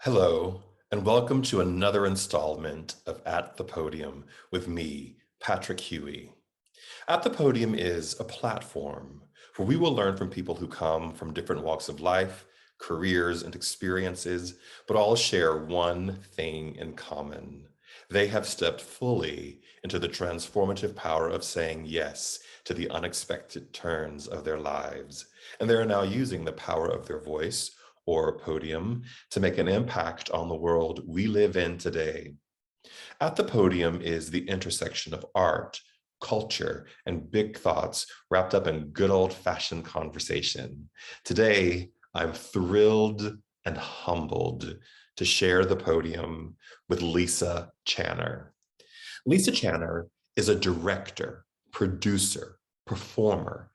Hello, and welcome to another installment of At the Podium with me, Patrick Huey. At the Podium is a platform where we will learn from people who come from different walks of life, careers, and experiences, but all share one thing in common. They have stepped fully into the transformative power of saying yes to the unexpected turns of their lives, and they are now using the power of their voice or podium to make an impact on the world we live in today. At the Podium is the intersection of art, culture, and big thoughts wrapped up in good old-fashioned conversation. Today, I'm thrilled and humbled to share the podium with Lisa Channer. Lisa Channer is a director, producer, performer,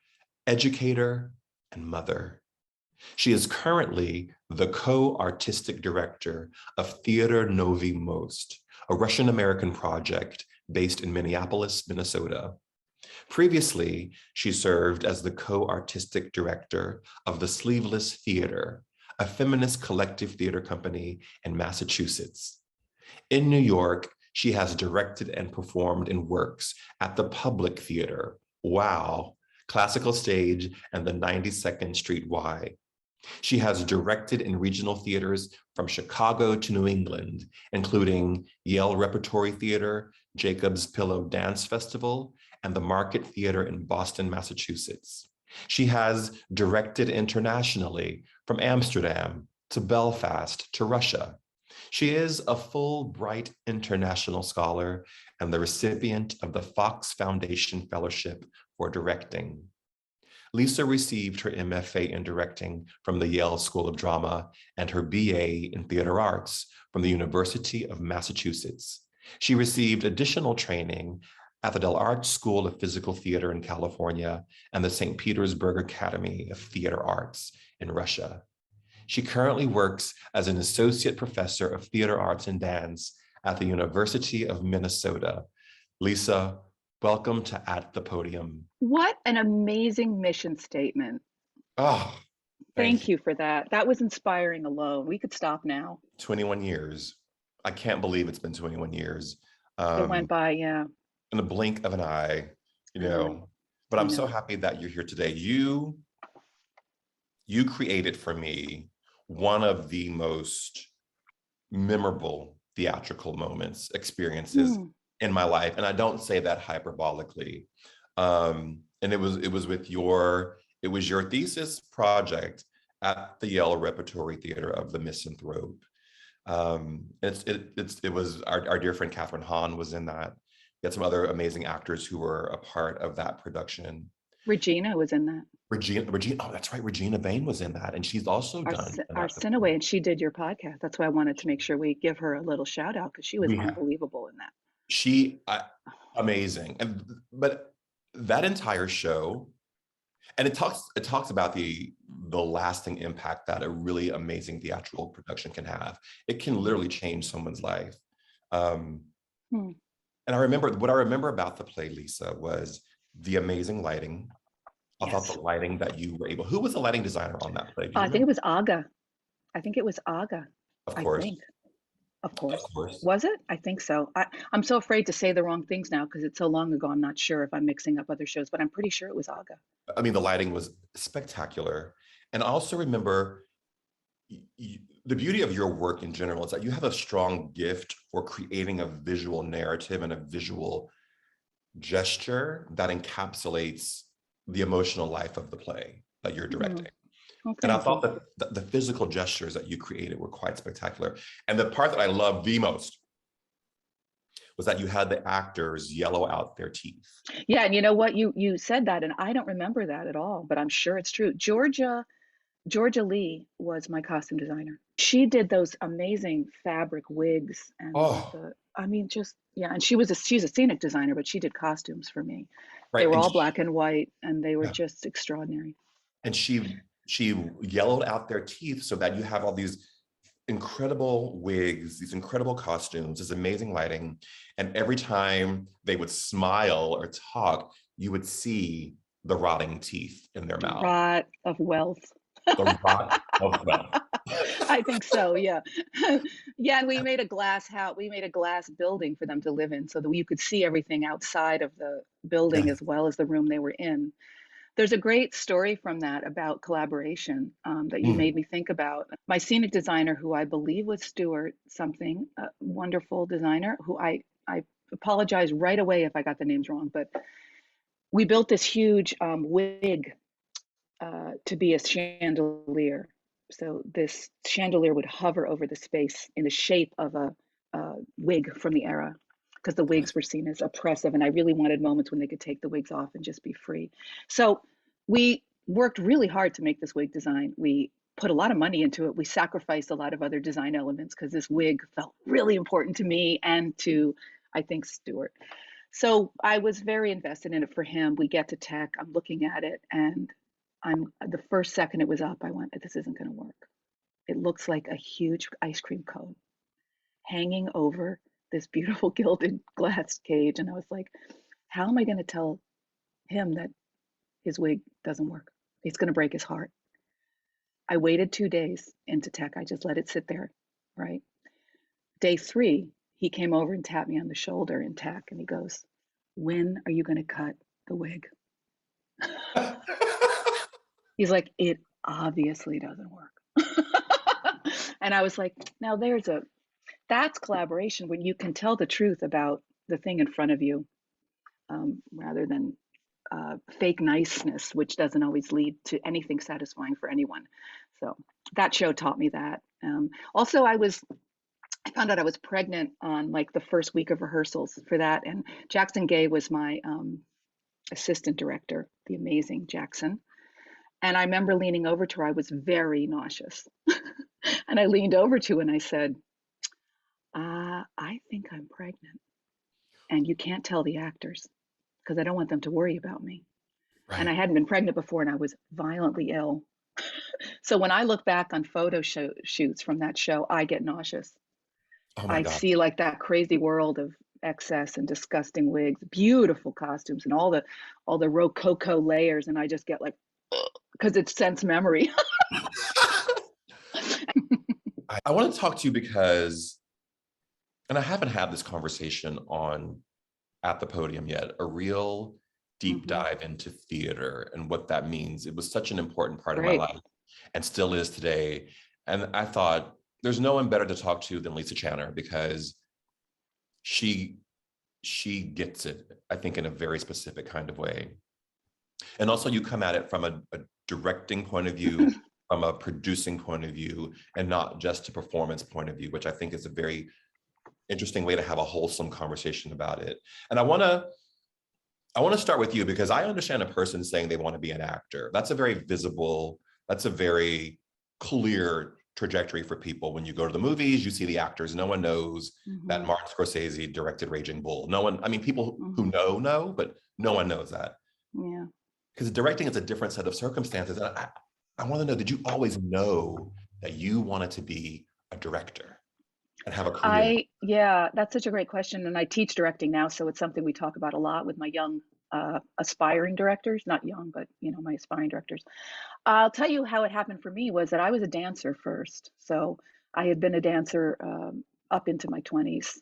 educator, and mother. She is currently the co-artistic director of Theater Novi Most, a Russian-American project based in Minneapolis, Minnesota. Previously, she served as the co-artistic director of the Sleeveless Theater, a feminist collective theater company in Massachusetts. In New York, she has directed and performed in works at the Public Theater, WOW, Classical Stage, and the 92nd Street Y. She has directed in regional theaters from Chicago to New England, including Yale Repertory Theater, Jacob's Pillow Dance Festival, and the Market Theater in Boston, Massachusetts. She has directed internationally from Amsterdam to Belfast to Russia. She is a Fulbright International Scholar and the recipient of the Fox Foundation Fellowship for Directing. Lisa received her MFA in directing from the Yale School of Drama and her BA in theater arts from the University of Massachusetts. She received additional training at the Del Arte School of Physical Theater in California and the St. Petersburg Academy of Theater Arts in Russia. She currently works as an associate professor of theater arts and dance at the University of Minnesota. Lisa, welcome to At the Podium. What an amazing mission statement. Oh, Thank you for that. That was inspiring alone. We could stop now. 21 years. I can't believe it's been 21 years. It went by, yeah. In the blink of an eye, I know. But I I'm so know. happy that you're here today. You created for me one of the most memorable theatrical moments, experiences in my life. And I don't say that hyperbolically. And it was with your thesis project at the Yale Repertory Theater of the Misanthrope. It was our dear friend Catherine Hahn was in that. We had some other amazing actors who were a part of that production. Regina was in that. Regina, oh, that's right. Regina Bain was in that. And she's also done our Cineway, and she did your podcast. That's why I wanted to make sure we give her a little shout out because she was unbelievable in that. Amazing. But that entire show, and it talks about the lasting impact that a really amazing theatrical production can have. It can literally change someone's life. And what I remember about the play, Lisa, was the amazing lighting. I thought the lighting that you were able. Who was the lighting designer on that play? I think it was Aga. Of course. Of course. Was it? I think so. I'm so afraid to say the wrong things now because it's so long ago. I'm not sure if I'm mixing up other shows, but I'm pretty sure it was Aga. I mean, the lighting was spectacular. And I also remember the beauty of your work in general is that you have a strong gift for creating a visual narrative and a visual gesture that encapsulates the emotional life of the play that you're directing. And I thought that the physical gestures that you created were quite spectacular. And the part that I loved the most was that you had the actors yellow out their teeth. Yeah, and you know what? You said that, and I don't remember that at all, but I'm sure it's true. Georgia Lee was my costume designer. She did those amazing fabric wigs, and and she's a scenic designer, but she did costumes for me. Right. They were all black and white, and they were just extraordinary. And she yellowed out their teeth so that you have all these incredible wigs, these incredible costumes, this amazing lighting. And every time they would smile or talk, you would see the rotting teeth in their mouth. Rot of wealth. The rot of wealth. I think so, yeah. Yeah, and we made a glass house. We made a glass building for them to live in so that you could see everything outside of the building Yes. as well as the room they were in. There's a great story from that about collaboration, that you Mm, made me think about. My scenic designer, who I believe was Stuart something, a wonderful designer, who I apologize right away if I got the names wrong, but we built this huge wig to be a chandelier. So this chandelier would hover over the space in the shape of a wig from the era, because the okay. wigs were seen as oppressive, and I really wanted moments when they could take the wigs off and just be free. So we worked really hard to make this wig design. We put a lot of money into it. We sacrificed a lot of other design elements because this wig felt really important to me and to, I think, Stuart. So I was very invested in it for him. We get to tech, I'm looking at it, and I'm the first second it was up, I went, this isn't going to work. It looks like a huge ice cream cone hanging over this beautiful gilded glass cage. And I was like, how am I going to tell him that his wig doesn't work? It's going to break his heart. I waited 2 days into tech. I just let it sit there, right? Day three, he came over and tapped me on the shoulder in tech and he goes, when are you going to cut the wig? He's like, it obviously doesn't work. And I was like, now that's collaboration when you can tell the truth about the thing in front of you, rather than fake niceness, which doesn't always lead to anything satisfying for anyone. So that show taught me that. Also, I found out I was pregnant on like the first week of rehearsals for that. And Jackson Gay was my assistant director, the amazing Jackson. And I remember leaning over to her. I was very nauseous. And I leaned over to her and I said, I think I'm pregnant. And you can't tell the actors because I don't want them to worry about me. And I Right. hadn't been pregnant before and I was violently ill. So when I look back on shoots from that show, I get nauseous. Oh my I gosh. see like that crazy world of excess and disgusting wigs, beautiful costumes, and all the rococo layers, and I just get like, because it's sense memory. I want to talk to you because, and I haven't had this conversation on at the podium yet, a real deep Hmm. dive into theater and what that means. It was such an important part of my Great. life and still is today. And I thought there's no one better to talk to than Lisa Channer because she she gets it, I think, in a very specific kind of way. And also you come at it from a directing point of view, from a producing point of view, and not just a performance point of view, which I think is a very interesting way to have a wholesome conversation about it. And I want to start with you because I understand a person saying they want to be an actor. That's a very visible, that's a very clear trajectory for people. When you go to the movies, you see the actors. No one knows that Hmm. Martin Scorsese directed Raging Bull. No one, I mean, people who Hmm. know, but no one knows that. Yeah. Because directing is a different set of circumstances. And I want to know, did you always know that you wanted to be a director and have a career? Yeah, that's such a great question. And I teach directing now, so it's something we talk about a lot with my young aspiring directors, not young, but my aspiring directors. I'll tell you how it happened for me was that I was a dancer first. So I had been a dancer up into my 20s.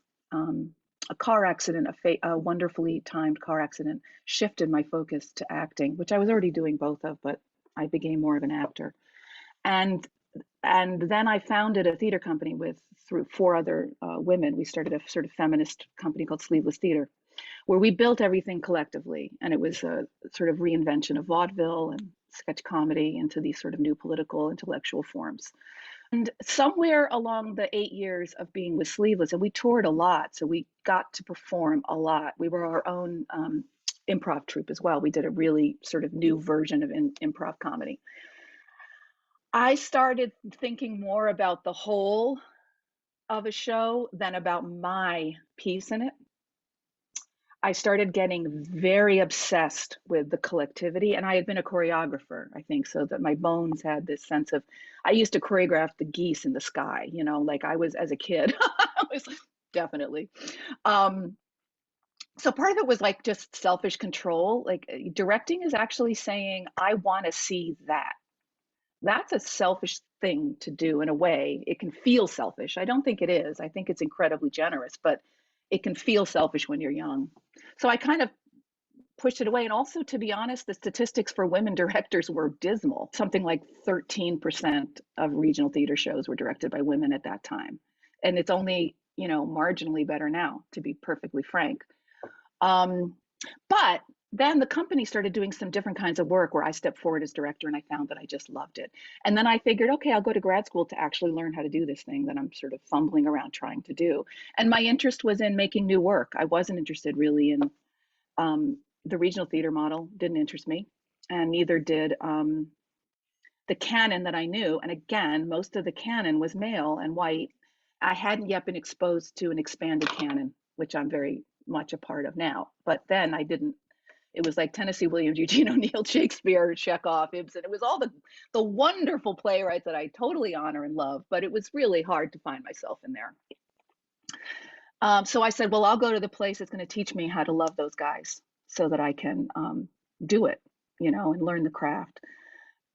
A car accident, a wonderfully timed car accident, shifted my focus to acting, which I was already doing both of, but I became more of an actor. And and then I founded a theater company with through four other women. We started a sort of feminist company called Sleeveless Theater, where we built everything collectively, and it was a sort of reinvention of vaudeville and sketch comedy into these sort of new political intellectual forms. And somewhere along the 8 years of being with Sleeveless, and we toured a lot, so we got to perform a lot. We were our own improv troupe as well. We did a really sort of new version of improv comedy. I started thinking more about the whole of a show than about my piece in it. I started getting very obsessed with the collectivity, and I had been a choreographer, I think, so that my bones had this sense of. I used to choreograph the geese in the sky, like I was as a kid. I was definitely. Um, so part of it was like just selfish control. Like directing is actually saying, I want to see that. that's a selfish thing to do in a way. It can feel selfish. I don't think it is. I think it's incredibly generous, but it can feel selfish when you're young. So I kind of pushed it away. And also, to be honest, the statistics for women directors were dismal. Something like 13% of regional theater shows were directed by women at that time. And it's only, marginally better now, to be perfectly frank. But then the company started doing some different kinds of work where I stepped forward as director and I found that I just loved it. And then I figured, okay, I'll go to grad school to actually learn how to do this thing that I'm sort of fumbling around trying to do. And my interest was in making new work. I wasn't interested really in the regional theater model, didn't interest me, and neither did the canon that I knew. And again, most of the canon was male and white. I hadn't yet been exposed to an expanded canon, which I'm very much a part of now. But then I didn't. It was like Tennessee Williams, Eugene O'Neill, Shakespeare, Chekhov, Ibsen. It was all the wonderful playwrights that I totally honor and love, but it was really hard to find myself in there. So I said, well, I'll go to the place that's going to teach me how to love those guys so that I can do it, and learn the craft.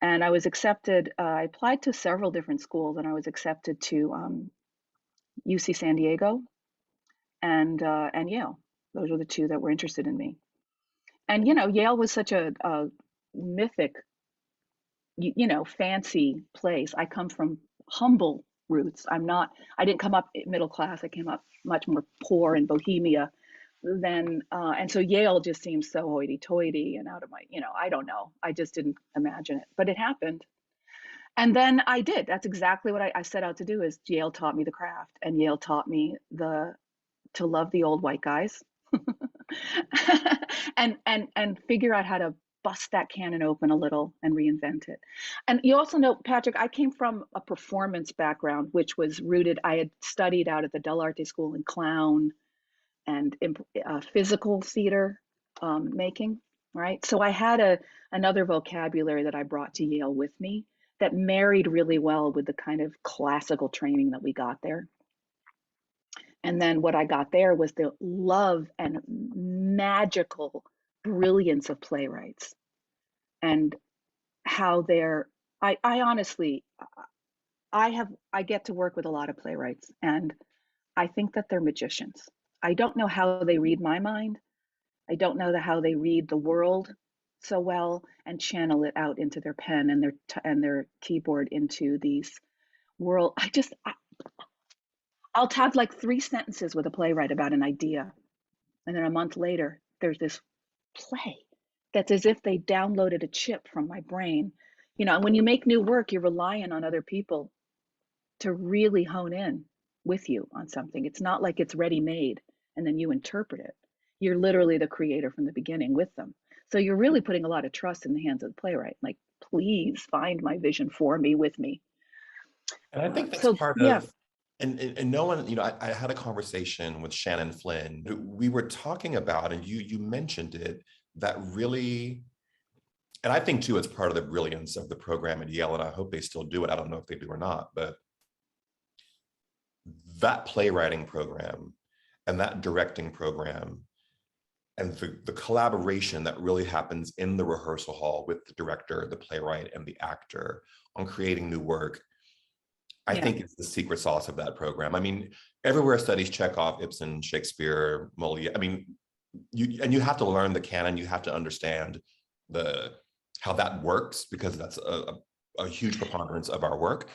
And I was accepted. I applied to several different schools, and I was accepted to UC San Diego and Yale. Those were the two that were interested in me. And Yale was such a mythic, fancy place. I come from humble roots. I didn't come up middle class. I came up much more poor in Bohemia than, and so Yale just seems so hoity-toity and out of my, I don't know. I just didn't imagine it, but it happened. And then I did. That's exactly what I set out to do. Is Yale taught me the craft, and Yale taught me to love the old white guys, and figure out how to bust that canon open a little and reinvent it. And you also know, Patrick, I came from a performance background, which was rooted. I had studied out at the Del Arte School in clown and physical theater making, right? So I had another vocabulary that I brought to Yale with me that married really well with the kind of classical training that we got there. And then what I got there was the love and magical brilliance of playwrights and how I honestly, I get to work with a lot of playwrights, and I think that they're magicians. I don't know how they read my mind. I don't know how they read the world so well and channel it out into their pen and their keyboard into these world. I'll have like 3 sentences with a playwright about an idea, and then a month later, there's this play that's as if they downloaded a chip from my brain. And when you make new work, you're relying on other people to really hone in with you on something. It's not like it's ready made and then you interpret it. You're literally the creator from the beginning with them. So you're really putting a lot of trust in the hands of the playwright. Like, please find my vision for me with me. And I think that's So part yeah, of, and no one, I had a conversation with Shannon Flynn. We were talking about, and you mentioned it, that really, and I think too, it's part of the brilliance of the program at Yale, and I hope they still do it. I don't know if they do or not, but that playwriting program and that directing program and the collaboration that really happens in the rehearsal hall with the director, the playwright, and the actor on creating new work, I yeah. think it's the secret sauce of that program. I mean, everywhere studies Chekhov, Ibsen, Shakespeare, Moliere. I mean, you have to learn the canon. You have to understand how that works, because that's a huge preponderance of our work.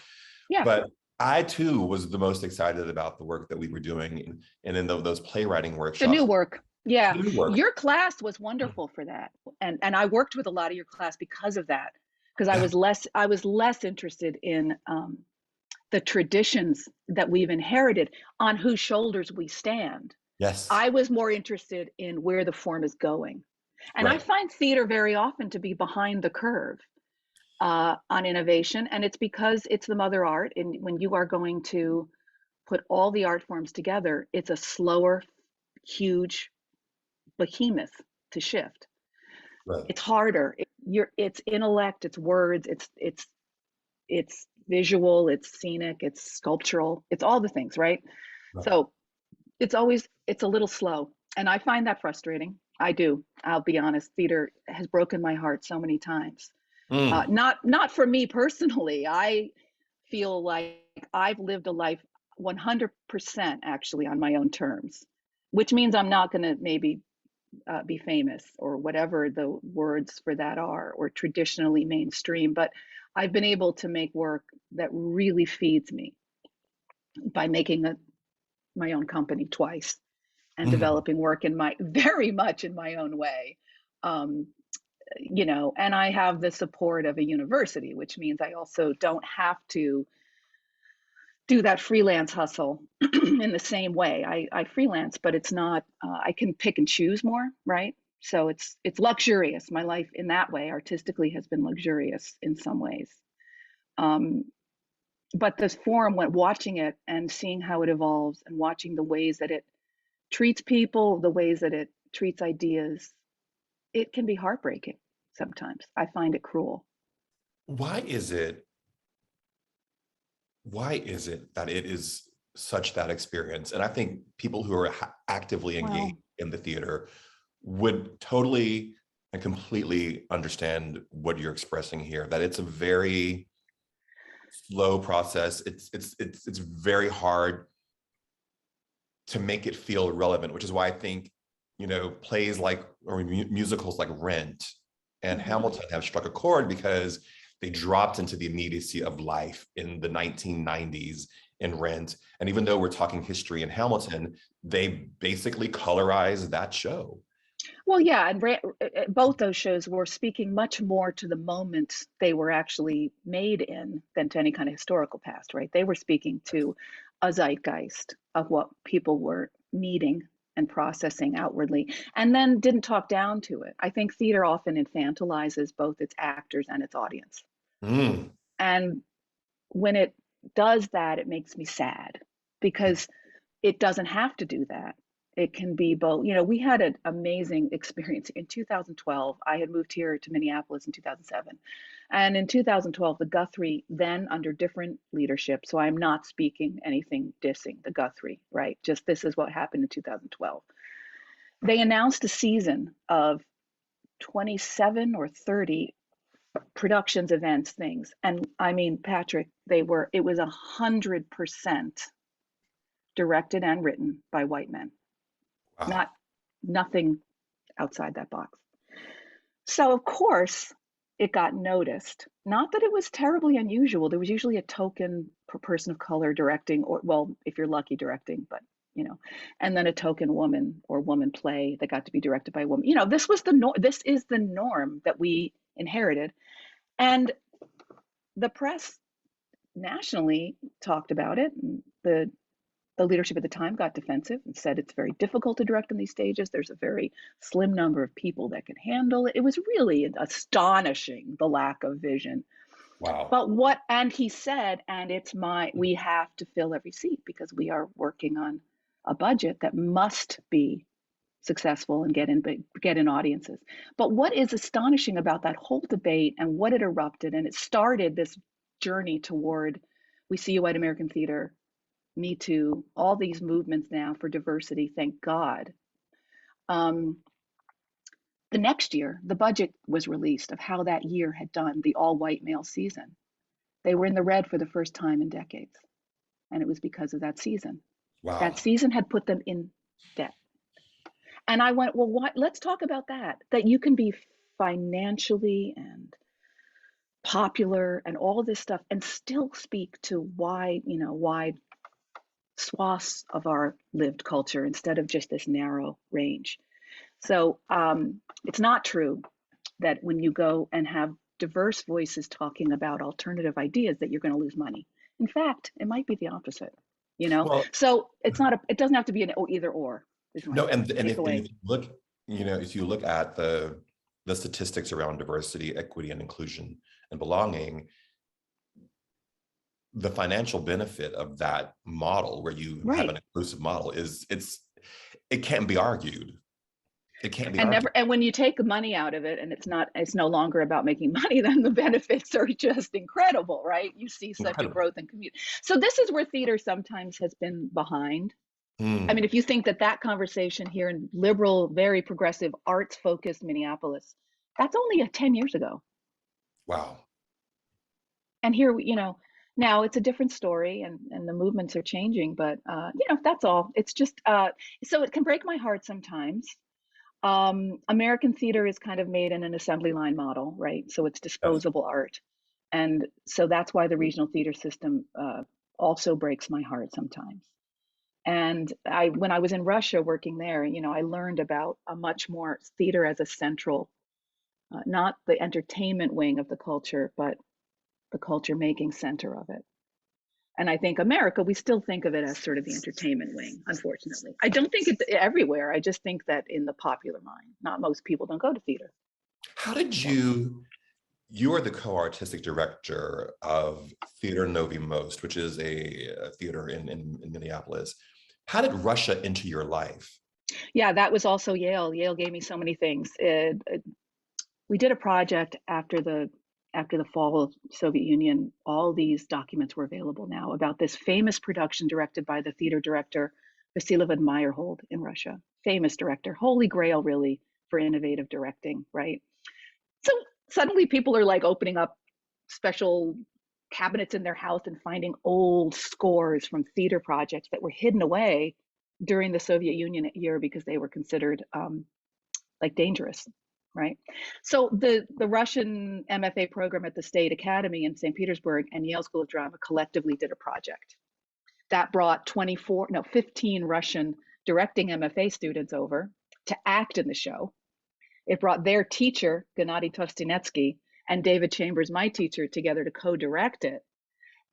Yeah. But I too was the most excited about the work that we were doing, and in those playwriting The workshops. new work. Yeah. The new work. Your class was wonderful for that. And I worked with a lot of your class because of that. Because I was less interested in the traditions that we've inherited, on whose shoulders we stand. Yes. I was more interested in where the form is going. And I Right. find theater very often to be behind the curve on innovation. And it's because it's the mother art. And when you are going to put all the art forms together, it's a slower, huge behemoth to shift. Right. It's harder. It's intellect, it's words, it's visual, it's scenic, it's sculptural, it's all the things, right? Right. So it's a little slow. And I find that frustrating. I do. I'll be honest. Theater has broken my heart so many times Mm. Not for me personally. I feel like I've lived a life 100% actually on my own terms, which means I'm not going to maybe be famous or whatever the words for that are, or traditionally mainstream. But I've been able to make work that really feeds me by making my own company twice and Mhm. developing work in my very much in my own way. Um, and I have the support of a university, which means I also don't have to do that freelance hustle in the same way. I freelance, but it's not. I can pick and choose more, right? So it's luxurious. My life in that way, artistically, has been luxurious in some ways. Um, but this forum, went watching it and seeing how it evolves, and watching the ways that it treats people, the ways that it treats ideas, it can be heartbreaking sometimes. I find it cruel. Why is it why is it that it is such that experience? And I think people who are actively engaged Well, in the theater would totally and completely understand what you're expressing here, that it's a very slow process. It's very hard to make it feel relevant, which is why I think, plays like, or musicals like Rent and mhm. Hamilton have struck a chord because they dropped into the immediacy of life in the 1990s in Rent. And even though we're talking history in Hamilton, they basically colorized that show. Well, yeah, and both those shows were speaking much more to the moments they were actually made in than to any kind of historical past, right? They were speaking to a zeitgeist of what people were needing and processing outwardly, and then didn't talk down to it. I think theater often infantilizes both its actors and its audience. Mm. And when it does that, it makes me sad, because it doesn't have to do that. It can be both. We had an amazing experience in 2012. I had moved here to Minneapolis in 2007. And in 2012, the Guthrie, then under different leadership, so I'm not speaking anything dissing the Guthrie, right? Just this is what happened in 2012. They announced a season of 27 or 30 productions, events, things. And I mean, Patrick, it was 100% directed and written by white men, Wow. not nothing outside that box. So of course it got noticed. Not that it was terribly unusual. There was usually a token person of color directing, or, well, if you're lucky, directing, but and then a token woman or woman play that got to be directed by a woman. This was the norm. This is the norm that we inherited. And the press nationally talked about it. And the leadership at the time got defensive and said it's very difficult to direct on these stages. There's a very slim number of people that can handle it. It was really astonishing, the lack of vision. Wow. And he said, and we have to fill every seat because we are working on a budget that must be successful and get in audiences. But what is astonishing about that whole debate and what it erupted, and it started this journey toward, we see a white American theater, Me Too, all these movements now for diversity, thank God. Um, the next year, the budget was released of how that year had done, the all white male season. They were in the red for the first time in decades. And it was because of that season. That Wow. season had put them in debt. And I went, well, let's talk about that you can be financially and popular and all of this stuff and still speak to wide swaths of our lived culture instead of just this narrow range. So it's not true that when you go and have diverse voices talking about alternative ideas that you're going to lose money. In fact, it might be the opposite. Well, So it doesn't have to be an either or, is my no, and if takeaway. you look, if you look at the statistics around diversity, equity, and inclusion and belonging, the financial benefit of that model, where you have Right. an inclusive model, it can't be argued. It can't be And argued. never, and when you take money out of it and it's no longer about making money, then the benefits are just incredible, right? You see such a Incredible. growth in community. So this is where theater sometimes has been behind. I mean, Mm. if you think that conversation here in liberal, very progressive, arts focused Minneapolis, that's only 10 years ago. Wow. And here, now it's a different story, and the movements are changing, but that's all. It's just so it can break my heart sometimes. American theater is kind of made in an assembly line model, right? So it's Yes. disposable art. And so that's why the regional theater system also breaks my heart sometimes. And when I was in Russia working there, I learned about a much more theater as a central, not the entertainment wing of the culture, but the culture making center of it. And I think America, we still think of it as sort of the entertainment wing, unfortunately. I don't think it's everywhere. I just think that in the popular mind, not most people don't go to theater. How did you are the co-artistic director of Theater Novi Most, which is a theater in Minneapolis. How did Russia enter your life? Yeah, that was also Yale. Yale gave me so many things. We did a project after the fall of Soviet Union. All these documents were available now about this famous production directed by the theater director Vasiliev and Meyerhold in Russia. Famous director, holy grail really for innovative directing, right? So suddenly people are like opening up special cabinets in their house and finding old scores from theater projects that were hidden away during the Soviet Union year because they were considered like dangerous, right? So the Russian MFA program at the State Academy in St. Petersburg and Yale School of Drama collectively did a project that brought 15 Russian directing MFA students over to act in the show. It brought their teacher, Gennady Tostinetsky, and David Chambers, my teacher, together to co-direct it.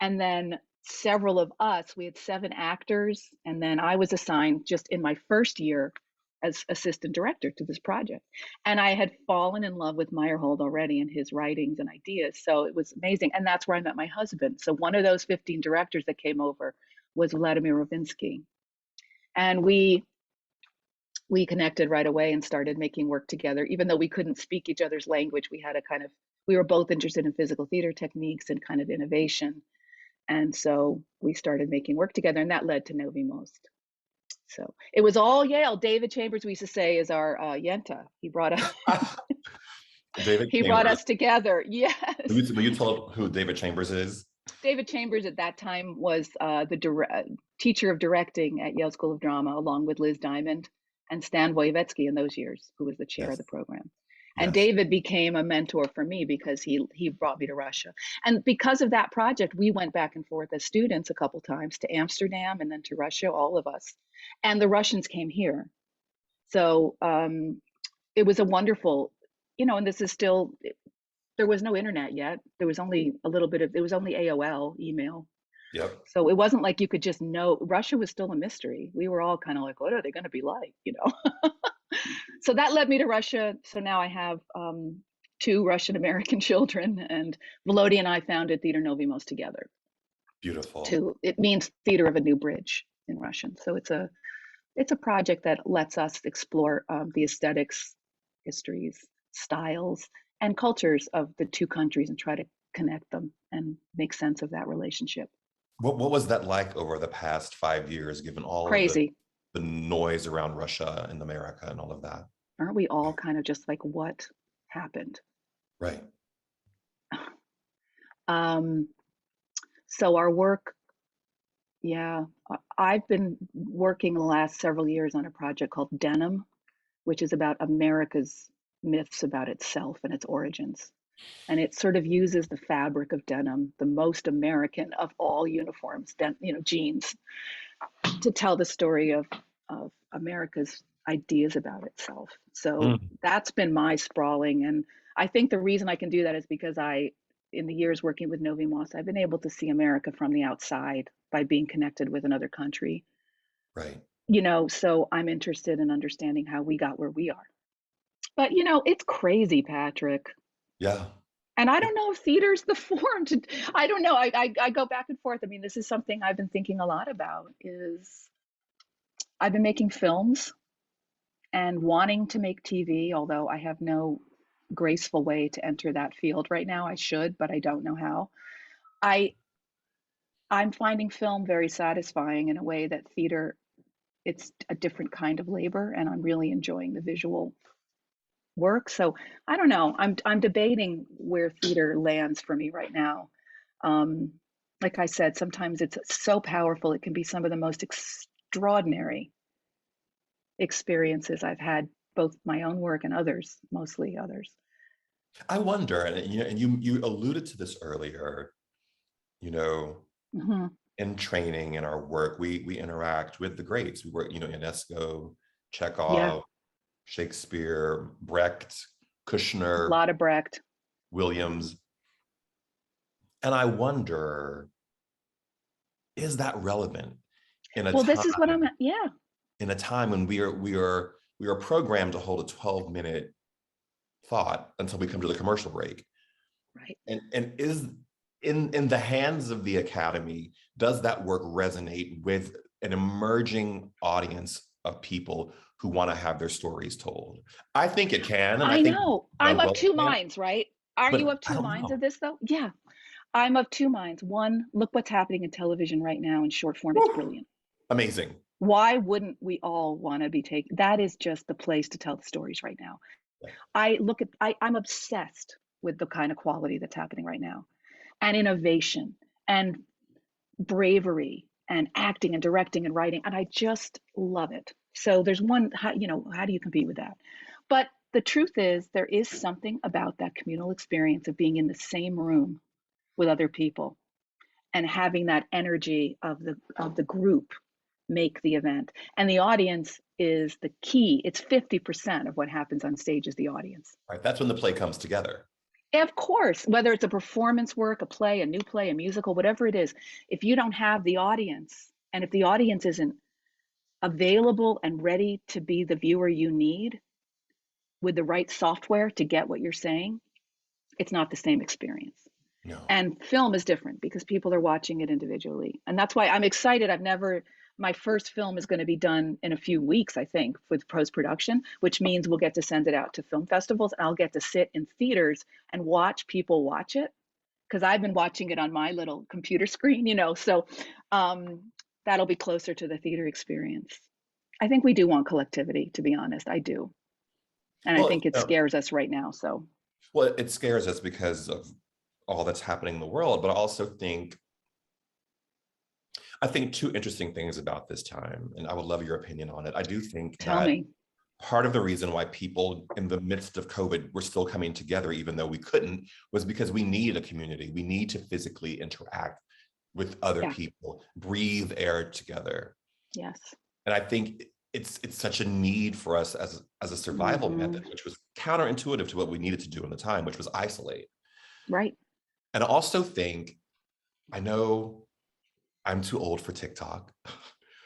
And then several of us, we had 7 actors, and then I was assigned just in my first year as assistant director to this project. And I had fallen in love with Meyerhold already and his writings and ideas. So it was amazing. And that's where I met my husband. So one of those 15 directors that came over was Vladimir Rovinsky. And we connected right away and started making work together. Even though we couldn't speak each other's language, we were both interested in physical theater techniques and kind of innovation. And so we started making work together, and that led to Novi Most. So it was all Yale. David Chambers, we used to say, is our Yenta. He brought us, David he brought Chambers. us together. Yes. Will you tell who David Chambers is? David Chambers at that time was teacher of directing at Yale School of Drama, along with Liz Diamond and Stan Wojewicki in those years, who was the chair of Yes. the program. And Yes. David became a mentor for me because he brought me to Russia. And because of that project, we went back and forth as students a couple times to Amsterdam and then to Russia, all of us. And the Russians came here. So it was a wonderful, and this is still, there was no internet yet. There was only it was only AOL email. Yep. So it wasn't like you could just know. Russia was still a mystery. We were all kind of like, what are they going to be like? So that led me to Russia. So now I have 2 Russian American children, and Volodya and I founded Theater Novi Most together. Beautiful. It means theater of a new bridge in Russian. So it's a project that lets us explore the aesthetics, histories, styles, and cultures of the 2 countries and try to connect them and make sense of that relationship. What was that like over the past 5 years, given all of Crazy. the noise around Russia and America and all of that? Aren't we all kind of just like, what happened? Right. Um, so our work, yeah, I've been working the last several years on a project called Denim, which is about America's myths about itself and its origins. And it sort of uses the fabric of denim, the most American of all uniforms, jeans, to tell the story of America's ideas about itself. So Mm. that's been my sprawling. And I think the reason I can do that is because in the years working with Novi Most, I've been able to see America from the outside by being connected with another country. Right. So I'm interested in understanding how we got where we are. But it's crazy, Patrick. Yeah. And I don't know if theater's the form to, I don't know. I go back and forth. I mean, this is something I've been thinking a lot about is I've been making films and wanting to make TV, although I have no graceful way to enter that field right now. I should, but I don't know how. I I'm finding film very satisfying in a way that theater, it's a different kind of labor, and I'm really enjoying the visual work. So I don't know. I'm debating where theater lands for me right now. Um, like I said, sometimes it's so powerful. It can be some of the most extraordinary experiences I've had, both my own work and others, mostly others. I wonder, and you alluded to this earlier, you know, Hmm. in training in our work, we interact with the greats. We work, UNESCO, Yeah, Chekhov, Shakespeare, Brecht, a Kushner, lot of Brecht. Yeah. Williams. And I wonder, is that relevant in a Well, this is what I'm. time Yeah, when we are programmed to hold a 12-minute thought until we come to the commercial break? right. And is in the hands of the academy, does that work resonate with an emerging audience of people who want to have their stories told? I think it can, and I I think know. I'm done of well two it can, minds, right? Are you but of I two don't minds of know. this though? Yeah, I'm of two minds. One, look what's happening in television right now in short form. It's Woo, brilliant. amazing. Why wouldn't we all want to be taken? That is just the place to tell the stories right now. Yeah. I'm obsessed with the kind of quality that's happening right now, and innovation and bravery and acting and directing and writing, and I just love it. So there's one, how do you compete with that? But the truth is, there is something about that communal experience of being in the same room with other people and having that energy of the group make the event. And the audience is the key. It's 50% of what happens on stage is the audience. Right, that's when the play comes together. Of course, whether it's a performance work, a play, a new play, a musical, whatever it is, if you don't have the audience, and if the audience isn't available and ready to be the viewer you need with the right software to get what you're saying, it's not the same experience. No. And film is different because people are watching it individually. And that's why I'm excited. My first film is going to be done in a few weeks, I think, with post production, which means we'll get to send it out to film festivals. And I'll get to sit in theaters and watch people watch it because I've been watching it on my little computer screen. So um, that'll be closer to the theater experience. I think we do want collectivity, to be honest. I do. And I Well, think it scares us right now. So, it scares us because of all that's happening in the world, but I think two interesting things about this time, and I would love your opinion on it. I do think tell that me. part of the reason why people in the midst of COVID were still coming together, even though we couldn't, was because we need a community. We need to physically interact with other Yeah. people, breathe air together. Yes. And I think it's such a need for us as a survival Hmm. method, which was counterintuitive to what we needed to do in the time, which was isolate. Right. And I also think, I know I'm too old for TikTok,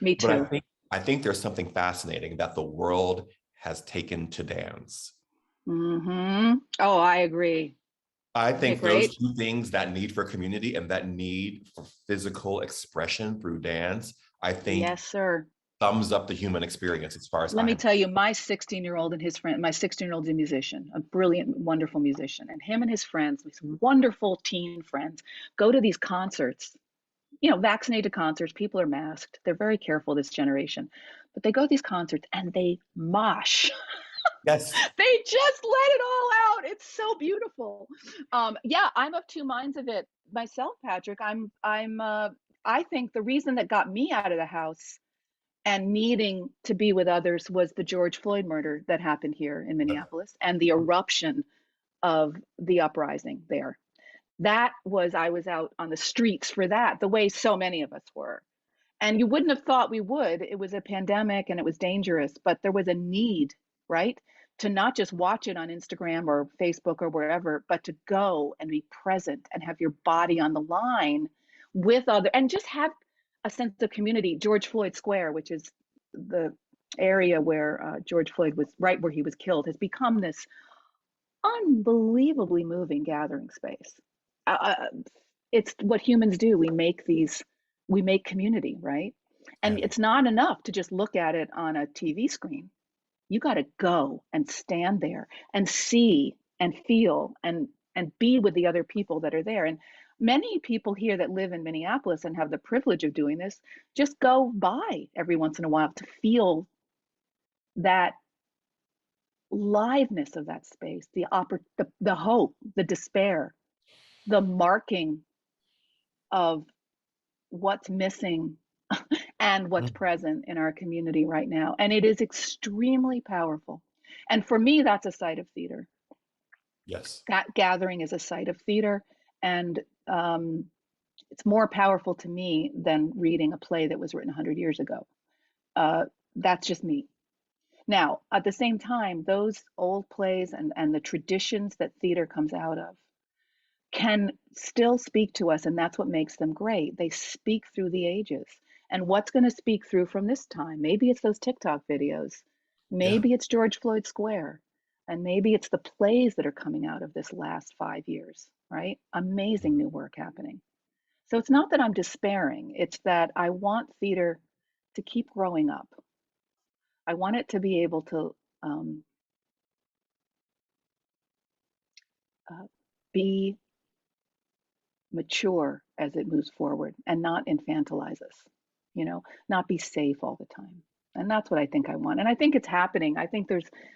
Me but I too. think I think there's something fascinating that the world has taken to dance. Oh, I agree. I Isn't it think those great? two things, that need for community and that need for physical expression through dance, I think Yes, sir. thumbs up the human experience as far as Let me I'm. tell you, my 16-year-old and his friend, my 16-year-old's a musician, a brilliant, wonderful musician. And him and his friends, these wonderful teen friends, go to these concerts, vaccinated concerts. People are masked. They're very careful, this generation. But they go to these concerts and they mosh. Yes. They just let it all out. It's so beautiful. Yeah, I'm of two minds of it myself, Patrick. I think the reason that got me out of the house and needing to be with others was the George Floyd murder that happened here in Minneapolis and the eruption of the uprising there. I was out on the streets for that, the way so many of us were. And you wouldn't have thought we would. It was a pandemic and it was dangerous, but there was a need, right? To not just watch it on Instagram or Facebook or wherever, but to go and be present and have your body on the line with other and just have a sense of community. George Floyd Square, which is the area where George Floyd was right where he was killed, has become this unbelievably moving gathering space. Uh, it's what humans do. We make community, right? And And it's not enough to just look at it on a TV screen. You got to go and stand there and see and feel and be with the other people that are there. And many people here that live in Minneapolis and have the privilege of doing this just go by every once in a while to feel that liveness of that space, the hope, the despair, the marking of what's missing and what's Mm. present in our community right now. And it is extremely powerful. And for me, that's a site of theater. Yes. That gathering is a site of theater. And it's more powerful to me than reading a play that was written 100 years ago. That's just me. Now, at the same time, those old plays and the traditions that theater comes out of can still speak to us, and that's what makes them great. They speak through the ages. And what's going to speak through from this time? Maybe it's those TikTok videos. Yeah. Maybe it's George Floyd Square. And maybe it's the plays that are coming out of this last 5 years, right? Amazing new work happening. So it's not that I'm despairing, it's that I want theater to keep growing up. I want it to be able to uh, be mature as it moves forward and not infantilize us, not be safe all the time. And that's what I think I want. And I think it's happening. I think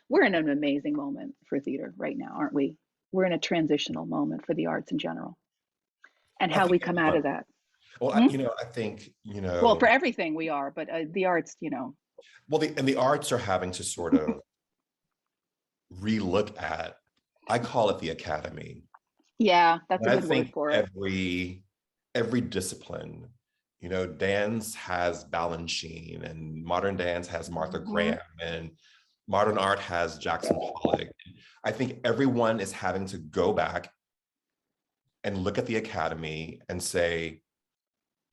we're in an amazing moment for theater right now, aren't we? We're in a transitional moment for the arts in general and I how think we come out of everyone. that. Well, Hmm? I think, Well, for everything we are, but the arts. well, and the arts are having to sort of relook at, I call it the academy. Yeah, that's And a I good word think for it. every discipline, dance has Balanchine, and modern dance has Martha Hmm. Graham, and modern art has Jackson Pollock. I think everyone is having to go back and look at the academy and say,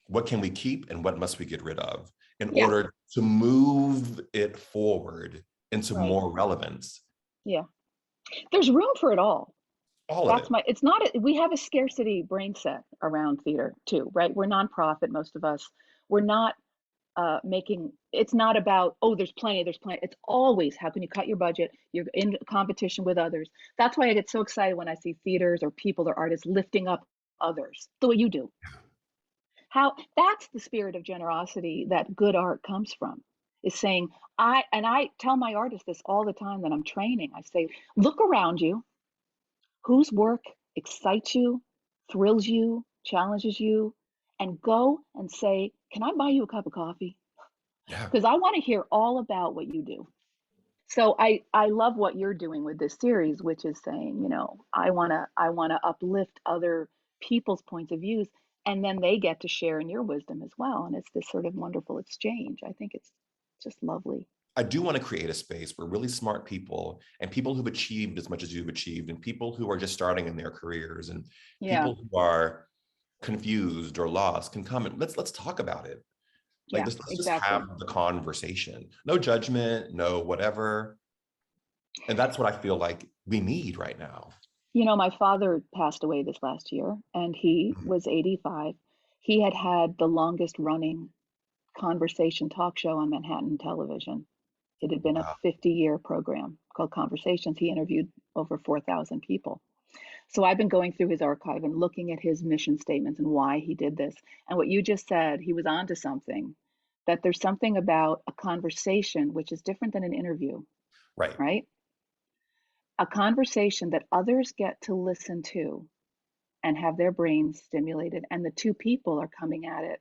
what can we keep and what must we get rid of in Yeah, order to move it forward into right. more relevance? Yeah. There's room for it all. All of it. It's not, we have a scarcity brain set around theater too, right? We're nonprofit, most of us. We're not it's not about, oh, there's plenty. It's always, how can you cut your budget? You're in competition with others. That's why I get so excited when I see theaters or people or artists lifting up others the way you do. That's the spirit of generosity that good art comes from, is saying, I tell my artists this all the time that I'm training. I say, look around you, whose work excites you, thrills you, challenges you, and go and say, can I buy you a cup of coffee? Yeah. Because I want to hear all about what you do. So I love what you're doing with this series, which is saying, I want to uplift other people's points of views, and then they get to share in your wisdom as well. And it's this sort of wonderful exchange. I think it's just lovely. I do want to create a space where really smart people and people who've achieved as much as you've achieved, and people who are just starting in their careers, and Yeah, people who are confused or lost can come and let's talk about it. Like, yeah, let's just have exactly. the conversation. No judgment, no whatever. And that's what I feel like we need right now. My father passed away this last year, and he Mhm. was 85. He had the longest running conversation talk show on Manhattan television. It had been a Wow. 50-year program called Conversations. He interviewed over 4,000 people. So I've been going through his archive and looking at his mission statements and why he did this. And what you just said, he was onto something, that there's something about a conversation which is different than an interview, Right. right? A conversation that others get to listen to and have their brains stimulated, and the two people are coming at it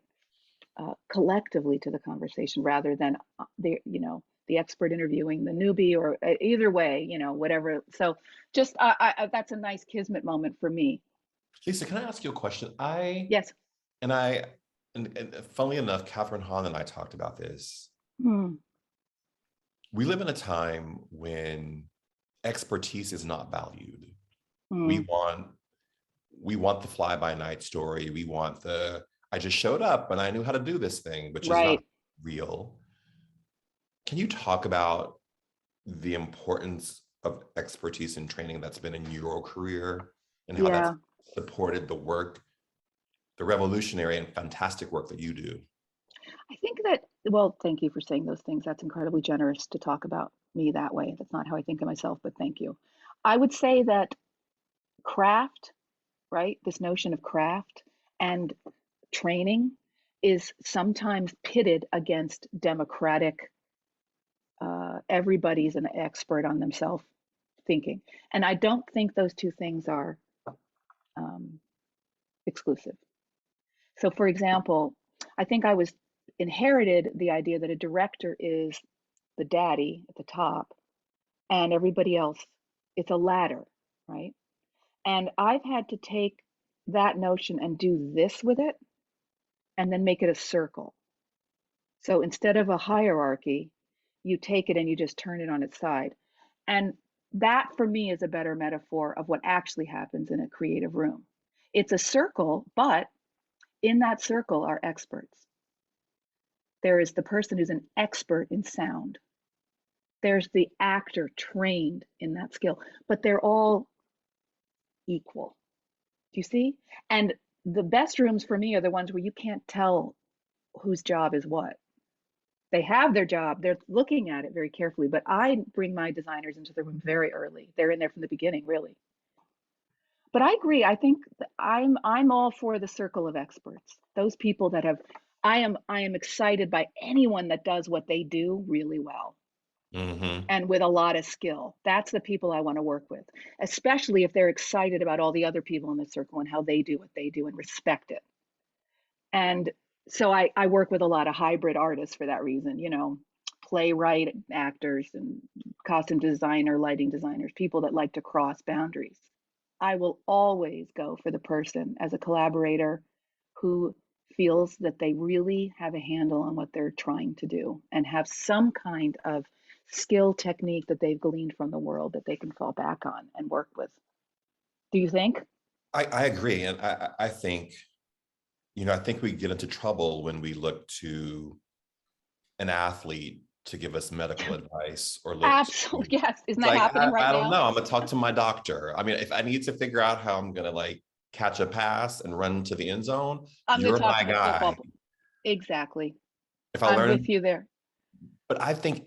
collectively to the conversation rather than the expert interviewing the newbie, or either way, whatever. So just that's a nice kismet moment for me. Lisa, can I ask you a question? I Yes. and I and funnily enough, Catherine Hahn and I talked about this. Hmm. We live in a time when expertise is not valued. We Hmm. want we want the fly by night story. We want the I just showed up and I knew how to do this thing, which is not Right. real. Can you talk about the importance of expertise and training that's been in your career and how that's Yeah. supported the work, the revolutionary and fantastic work that you do? I think that, well, thank you for saying those things. That's incredibly generous to talk about me that way. That's not how I think of myself, but thank you. I would say that craft, right? This notion of craft and training is sometimes pitted against democratic, everybody's an expert on themselves thinking. And I don't think those two things are exclusive. So for example, I think I was inherited the idea that a director is the daddy at the top and everybody else, it's a ladder, right? And I've had to take that notion and do this with it and then make it a circle. So instead of a hierarchy, you take it and you just turn it on its side. And that for me is a better metaphor of what actually happens in a creative room. It's a circle, but in that circle are experts. There is the person who's an expert in sound. There's the actor trained in that skill, but they're all equal. Do you see? And the best rooms for me are the ones where you can't tell whose job is what. They have their job, they're looking at it very carefully, but I bring my designers into the room very early. They're in there from the beginning, really. But I agree. I think I'm all for the circle of experts. Those people that have I am excited by anyone that does what they do really well Mm-hmm. and with a lot of skill. That's the people I want to work with, especially if they're excited about all the other people in the circle and how they do what they do and respect it. And so I work with a lot of hybrid artists for that reason, you know, playwright, actors, and costume designer, lighting designers, people that like to cross boundaries. I will always go for the person as a collaborator who feels that they really have a handle on what they're trying to do and have some kind of skill technique that they've gleaned from the world that they can fall back on and work with. Do you think? I agree. And I think, I think we get into trouble when we look to an athlete to give us medical advice or look to, Absolutely. Yes. Isn't it's that like, happening right I don't now? know. I'm going to talk to my doctor. I mean, if I need to figure out how I'm going to like catch a pass and run to the end zone, I'm going you're to talk my to the football. guy. Exactly. If I I'm learn, with you there. but I think,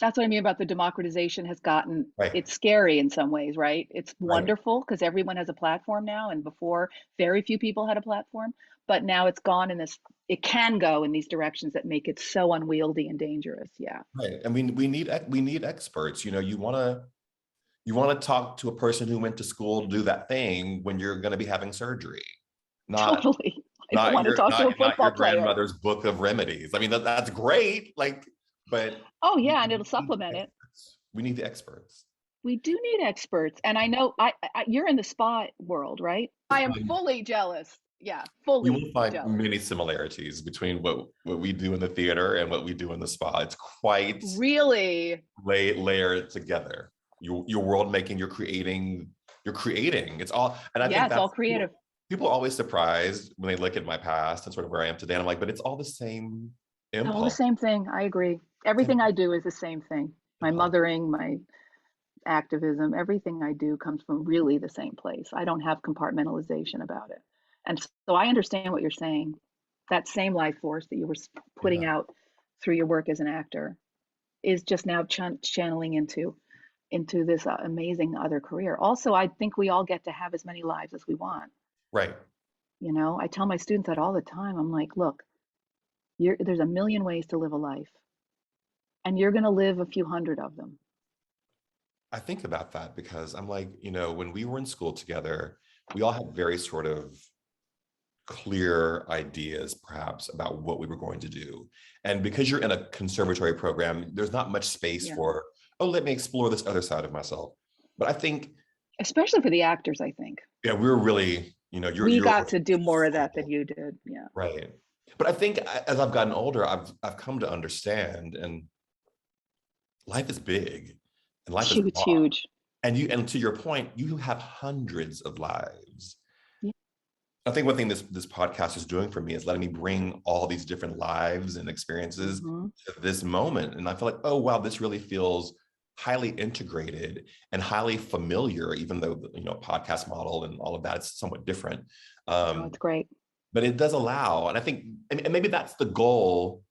That's what I mean about the democratization has gotten, right, it's scary in some ways, right? It's right. wonderful because everyone has a platform now, and before very few people had a platform, but now it's gone in this, it can go in these directions that make it so unwieldy and dangerous. Yeah, Right. And we need experts. You want to talk to a person who went to school to do that thing when you're going to be having surgery, not totally. I don't want to talk to a not your football player. grandmother's book of remedies. I mean, that's great. Like, but Oh, we yeah, and it'll need the supplement it. experts. We need the experts. We do need experts. And I know you're in the spa world, right? I am fully jealous. Yeah, You fully will find jealous. many similarities between what we do in the theater and what we do in the spa. It's quite Really? layered together. Your world making, you're creating. It's all, and I Yeah, think it's all that's creative. people are always surprised when they look at my past and sort of where I am today. And I'm like, but it's all the same It's all the impulse. same thing. I agree. Same Everything I do is the same thing. My impulse. mothering, my activism, everything I do comes from really the same place. I don't have compartmentalization about it. And so I understand what you're saying. That same life force that you were putting Yeah. out through your work as an actor is just now channeling into this amazing other career. Also, I think we all get to have as many lives as we want. Right. You know, I tell my students that all the time. I'm like, look, there's a million ways to live a life, and you're going to live a few hundred of them. I think about that because I'm like, when we were in school together, we all had very sort of clear ideas, perhaps, about what we were going to do. And because you're in a conservatory program, there's not much space Yeah. for, oh, let me explore this other side of myself. But I think, Especially for the actors, I think. yeah, we're really, We you're got to do more of that than you did. Yeah. right. But I think as I've gotten older, I've come to understand, and life is big, and life is Huge, long. huge. And to your point, you have hundreds of lives. Yeah. I think one thing this podcast is doing for me is letting me bring all these different lives and experiences Mhm. to this moment. And I feel like, oh wow, this really feels highly integrated and highly familiar, even though podcast model and all of that is somewhat different. No, it's great. But it does allow, and I think, and maybe that's the goal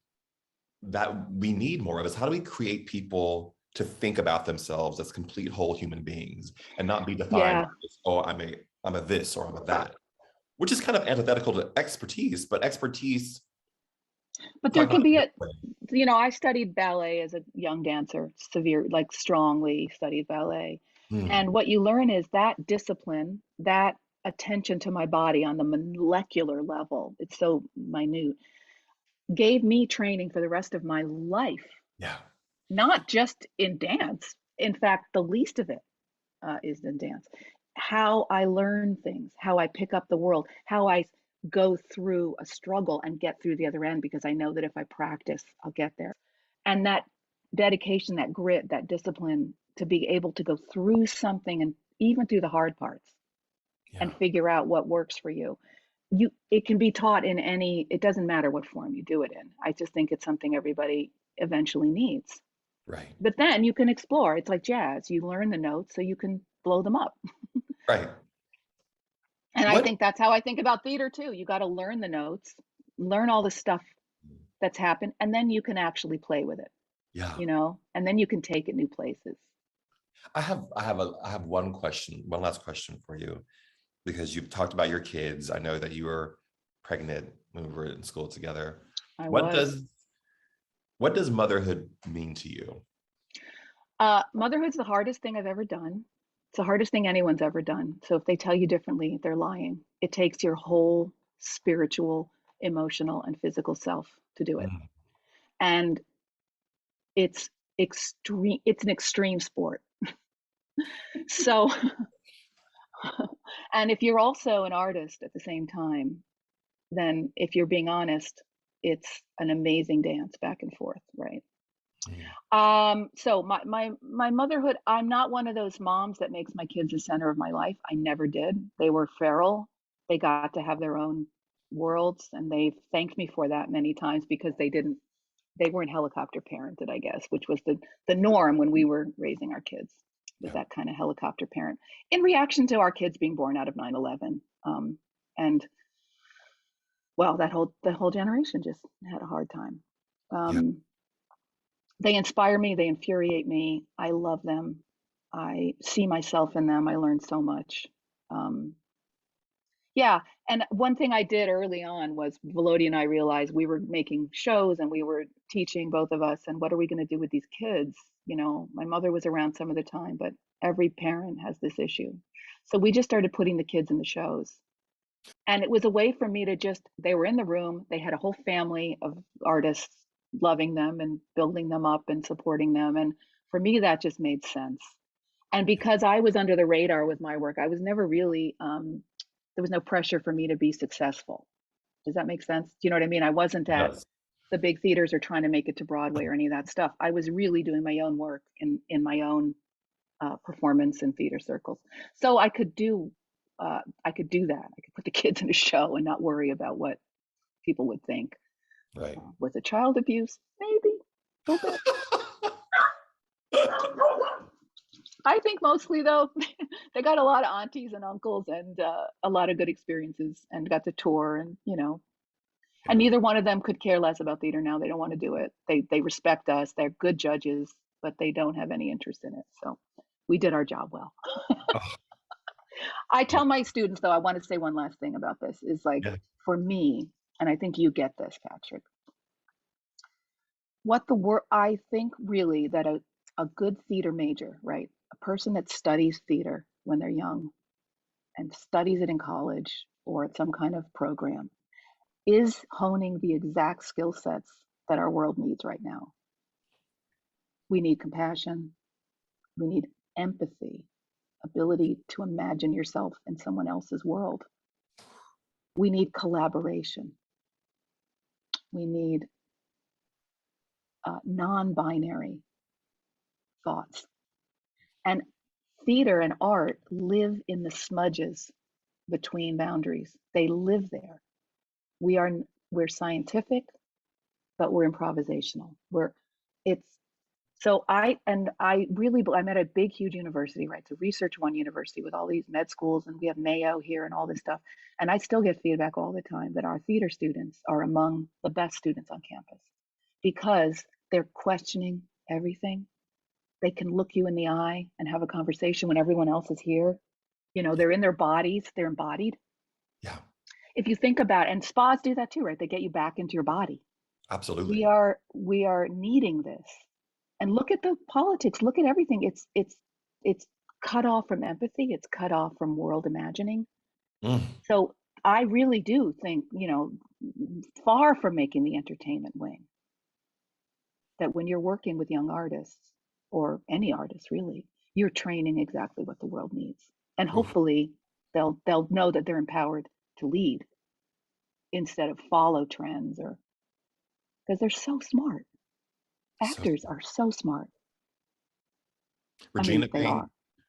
that we need more of, is how do we create people to think about themselves as complete whole human beings and not be defined Yeah. by this, oh, I'm a this or I'm a that, which is kind of antithetical to expertise, but expertise But there Talk can about be it a, you know, I studied ballet as a young dancer, severe, like strongly studied ballet. Hmm. And what you learn is that discipline, that attention to my body on the molecular level, it's so minute, gave me training for the rest of my life, Yeah. not just in dance. In fact, the least of it is in dance. How I learn things, how I pick up the world, how I go through a struggle and get through the other end because I know that if I practice, I'll get there. And that dedication, that grit, that discipline to be able to go through something and even through the hard parts Yeah. and figure out what works for you. It can be taught in any, it doesn't matter what form you do it in. I just think it's something everybody eventually needs. Right. But then you can explore. It's like jazz. You learn the notes so you can blow them up. Right. And I What? think that's how I think about theater too. You got to learn the notes, learn all the stuff that's happened, and then you can actually play with it, Yeah. you know, and then you can take it new places. I have one question, one last question for you, because you've talked about your kids. I know that you were pregnant when we were in school together. I What was. does what does motherhood mean to you? Motherhood's the hardest thing I've ever done. It's the hardest thing anyone's ever done. So if they tell you differently, they're lying. It takes your whole spiritual, emotional, and physical self to do it. Mm. And it's extreme, it's an extreme sport. So, and if you're also an artist at the same time, then if you're being honest, it's an amazing dance back and forth, right? Mm. So my motherhood, I'm not one of those moms that makes my kids the center of my life. I never did. They were feral. They got to have their own worlds, and they've thanked me for that many times because they weren't helicopter parented, I guess, which was the norm when we were raising our kids, was Yeah. that kind of helicopter parent in reaction to our kids being born out of 9/11. And well, that whole generation just had a hard time. Yeah. Um, they inspire me, they infuriate me. I love them. I see myself in them. I learned so much. Um, yeah, and one thing I did early on was Volodya and I realized we were making shows and we were teaching, both of us, and what are we going to do with these kids? You know, my mother was around some of the time, but every parent has this issue. So we just started putting the kids in the shows. And it was a way for me to just, they were in the room, they had a whole family of artists loving them and building them up and supporting them. And for me, that just made sense. And because I was under the radar with my work, I was never really, there was no pressure for me to be successful. Does that make sense? Do you know what I mean? I wasn't It at does. the big theaters or trying to make it to Broadway or any of that stuff. I was really doing my own work in my own performance and theater circles. So I could do that. I could put the kids in a show and not worry about what people would think. Right. Was it child abuse? Maybe a little bit. I think mostly though, they got a lot of aunties and uncles and a lot of good experiences and got to tour and and Yeah. neither one of them could care less about theater now. They don't want to do it. They respect us. They're good judges, but they don't have any interest in it. So we did our job well. Oh, I tell my students though, I want to say one last thing about this is like yeah. for me, and I think you get this, Patrick, what the word I think really that a good theater major, right? A person that studies theater when they're young and studies it in college or at some kind of program is honing the exact skill sets that our world needs right now. We need compassion, we need empathy, ability to imagine yourself in someone else's world. We need collaboration. We need non binary thoughts. And theater and art live in the smudges between boundaries. They live there. We are we're scientific, but we're improvisational. We're it's so I really I'm at a big huge university, right? It's a research one university with all these med schools and we have Mayo here and all this stuff. And I still get feedback all the time that our theater students are among the best students on campus because they're questioning everything. They can look you in the eye and have a conversation when everyone else is here. You know, they're in their bodies, they're embodied. Yeah. If you think about, and spas do that too, right? They get you back into your body. Absolutely. We are needing this. And look at the politics, look at everything. It's cut off from empathy, it's cut off from world imagining. Mm, So I really do think, far from making the entertainment wing, that when you're working with young artists, or any artist really, you're training exactly what the world needs. And oof, hopefully they'll know that they're empowered to lead instead of follow trends, or because they're so smart. so Actors are so smart. I Regina mean, they Bain, are.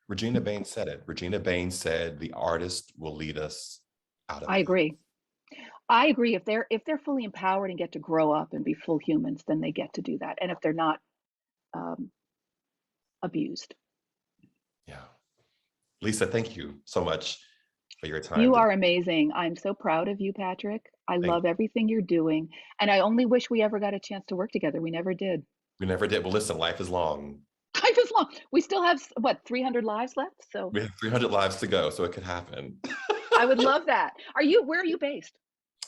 Regina Bain said it. Regina Bain said the artist will lead us out of I this. agree. I agree. If they're fully empowered and get to grow up and be full humans, then they get to do that. And if they're not um, abused, Yeah. Lisa, thank you so much for your time you today. are amazing. I'm so proud of you, Patrick. I Thank love you. everything you're doing, and I only wish we ever got a chance to work together. We never did. We never did. Well, listen, life is long. Life is long. We still have what 300 lives left, so We have 300 lives to go, so it could happen. I would love that. Are you? Where are you based?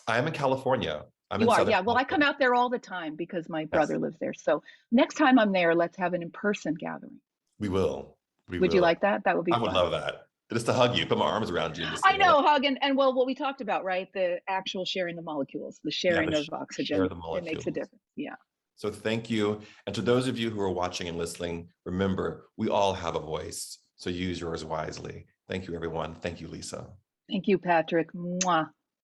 I am in California. I'm in You are, Southern yeah. Well, I come California. out there all the time because my Yes, brother lives there. So next time I'm there, let's have an in-person gathering. we will. We Would you will. like that? That would be I would fun. love that. Just to hug you, put my arms around you and just say, I well, know, hug and well, what we talked about, right? The actual sharing the molecules, the yeah, sharing of share oxygen. the It makes a molecules. difference. Yeah. So thank you. And to those of you who are watching and listening, remember, we all have a voice. So use yours wisely. Thank you, everyone. Thank you, Lisa. Thank you, Patrick. Mwah.